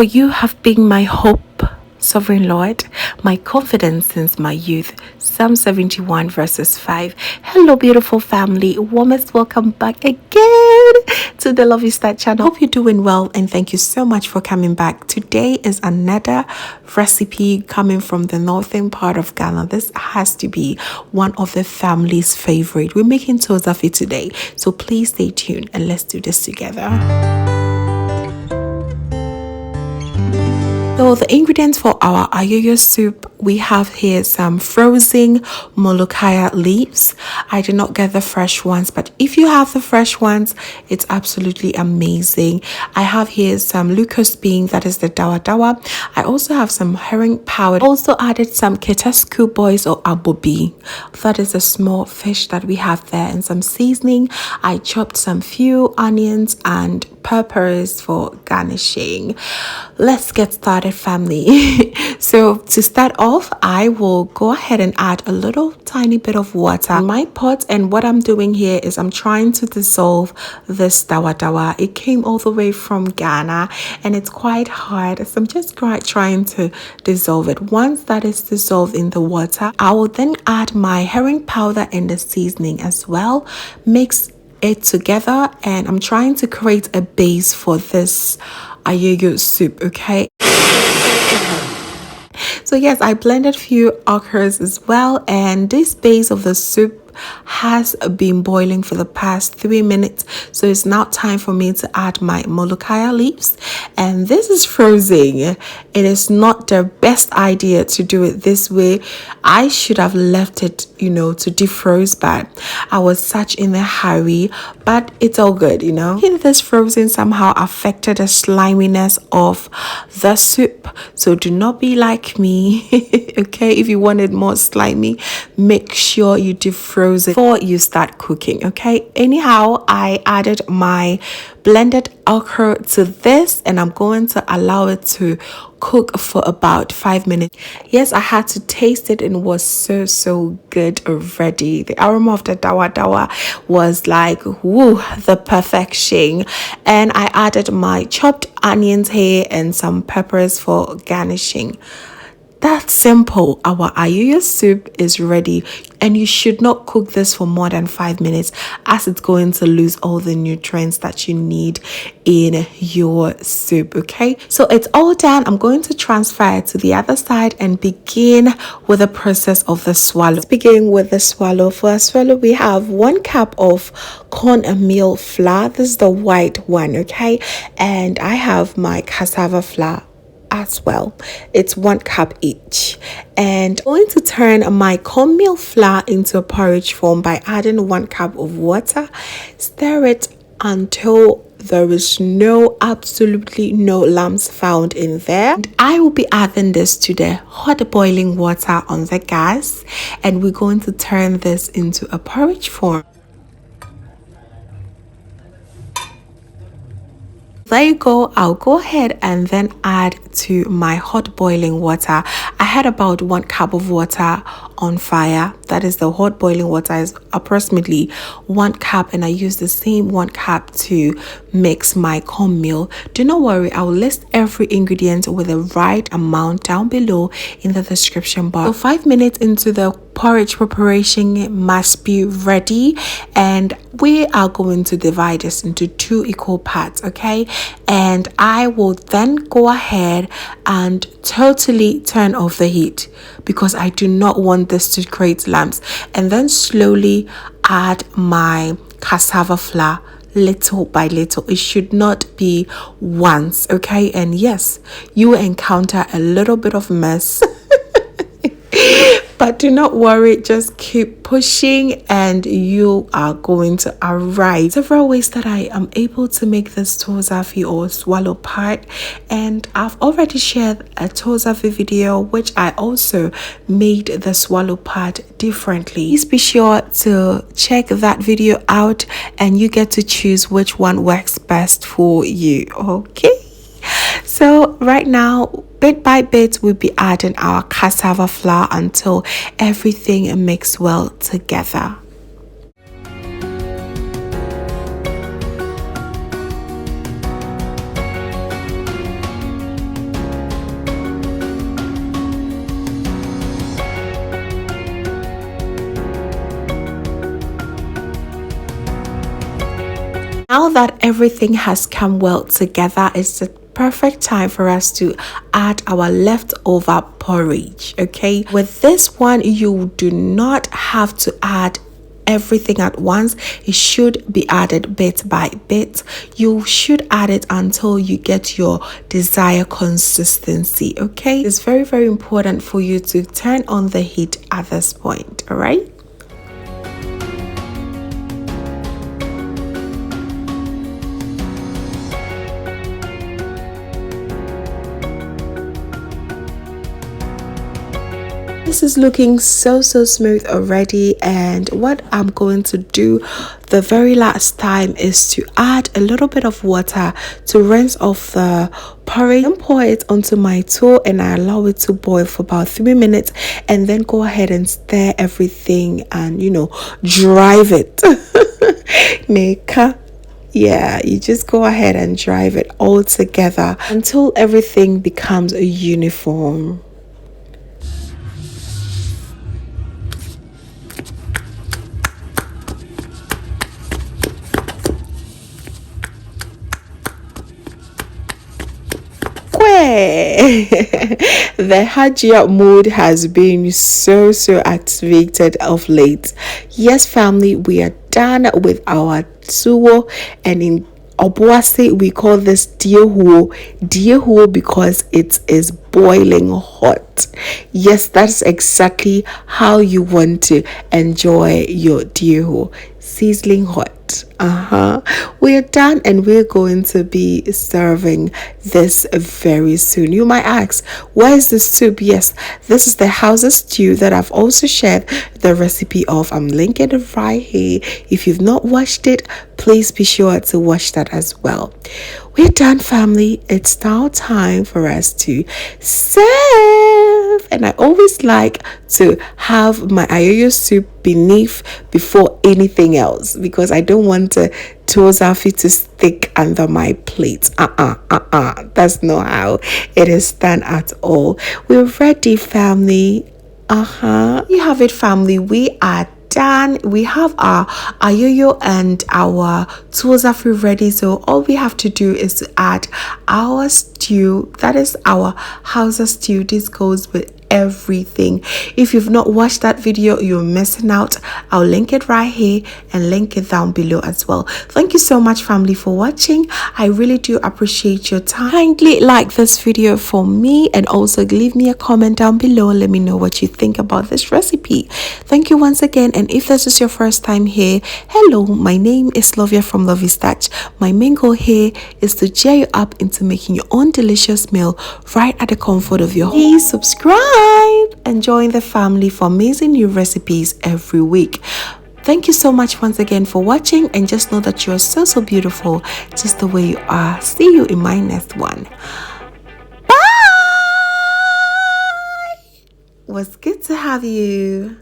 For you have been my hope, Sovereign Lord, my confidence since my youth. Psalm 71 verses 5. Hello, beautiful family. Warmest welcome back again to the Lovystouch channel. Hope you're doing well and thank you so much for coming back. Today is another recipe coming from the northern part of Ghana. This has to be one of the family's favorite. We're making Tuozaafi today, so please stay tuned and let's do this together. So the ingredients for our Ayoyo soup, we have here some frozen Molokhia leaves. I did not get the fresh ones, but if you have the fresh ones, it's absolutely amazing. I have here some Locust bean, that is the dawadawa. I also have some herring powder. Also added some keta schoolboys or abobi. That is a small fish that we have there, and some seasoning. I chopped some few onions and peppers for garnishing. Let's get started, family. So to start off, I will go ahead and add a little tiny bit of water in my pot, and what I'm doing here is I'm trying to dissolve this dawadawa. It came all the way from Ghana and it's quite hard, so I'm just trying to dissolve it. Once that is dissolved in the water, I will then add my herring powder and the seasoning as well. Mix it together, and I'm trying to create a base for this Ayoyo soup, okay? So yes, I blended few okras as well, and this base of the soup has been boiling for the past 3 minutes, so it's now time for me to add my Molokhia leaves, and this is frozen. It is not the best idea to do it this way. I should have left it, to defrost, but I was such in a hurry, but it's all good. This frozen somehow affected the sliminess of the soup, so do not be like me. Okay, if you want it more slimy, make sure you defrost it before you start cooking. Okay, anyhow, I added my blended okra to this, and I'm going to allow it to cook for about 5 minutes. Yes, I had to taste it and it was so good already. The aroma of the dawadawa was like, woo, the perfection. And I added my chopped onions here and some peppers for garnishing. That's simple. Our Ayoyo soup is ready, and you should not cook this for more than 5 minutes, as it's going to lose all the nutrients that you need in your soup. Okay, so it's all done. I'm going to transfer it to the other side and begin with the process of the swallow. Let's begin with the swallow. For a swallow, we have 1 cup of cornmeal flour. This is the white one, okay, and I have my cassava flour as well. It's 1 cup each, and I'm going to turn my cornmeal flour into a porridge form by adding 1 cup of water. Stir it until there is absolutely no lumps found in there. And I will be adding this to the hot boiling water on the gas, and we're going to turn this into a porridge form. There you go. I'll go ahead and then add to my hot boiling water. I had about 1 cup of water on fire. That is, the hot boiling water is approximately 1 cup, and I use the same 1 cup to mix my cornmeal. Do not worry, I will list every ingredient with the right amount down below in the description box. So 5 minutes into the porridge preparation must be ready, and we are going to divide this into 2 equal parts, okay? And I will then go ahead and totally turn off the heat because I do not want this to create lumps, and then slowly add my cassava flour little by little. It should not be once, okay? And yes, you will encounter a little bit of mess. But do not worry, just keep pushing and you are going to arrive. Several ways that I am able to make this Tuozaafi or swallow part, and I've already shared a Tuozaafi video which I also made the swallow part differently. Please be sure to check that video out and you get to choose which one works best for you, okay? So right now, bit by bit, we'll be adding our cassava flour until everything mixes well together. Now that everything has come well together, it's the perfect time for us to add our leftover porridge. Okay, with this one you do not have to add everything at once. It should be added bit by bit. You should add it until you get your desired consistency. Okay, it's very, very important for you to turn on the heat at this point. All right. This is looking so smooth already, and what I'm going to do the very last time is to add a little bit of water to rinse off the porridge and pour it onto my tool, and I allow it to boil for about 3 minutes, and then go ahead and stir everything and drive it. Yeah, you just go ahead and drive it all together until everything becomes uniform. The Hajia mood has been so activated of late. Yes, family, we are done with our Tuo, and in Obuasi we call this Diehuo because it is boiling hot. Yes, that's exactly how you want to enjoy your Diehuo, sizzling hot. We're done, and we're going to be serving this very soon. You might ask, where is the soup? Yes, this is the Hausa stew that I've also shared the recipe of. I'm linking it right here. If you've not watched it, please be sure to watch that as well. We're done, family. It's now time for us to serve, and I always like to have my Ayoyo soup before anything else, because I don't want the Tuozaafi to stick under my plate. That's not how it is done at all. We're ready, family. You have it, family. We are done. We have our Ayoyo and our Tuozaafi ready, so all we have to do is to add our stew. That is our Hausa stew. This goes with everything. If you've not watched that video, you're missing out. I'll link it right here and link it down below as well. Thank you so much, family, for watching. I really do appreciate your time. Kindly like this video for me, and also leave me a comment down below. Let me know what you think about this recipe. Thank you once again, and if this is your first time here, hello, my name is Lovia from Lovystouch. My main goal here is to cheer you up into making your own delicious meal right at the comfort of your home. Please subscribe and join the family for amazing new recipes every week. Thank you so much once again for watching, and just know that you are so beautiful just the way you are. See you in my next one. Bye. It was good to have you.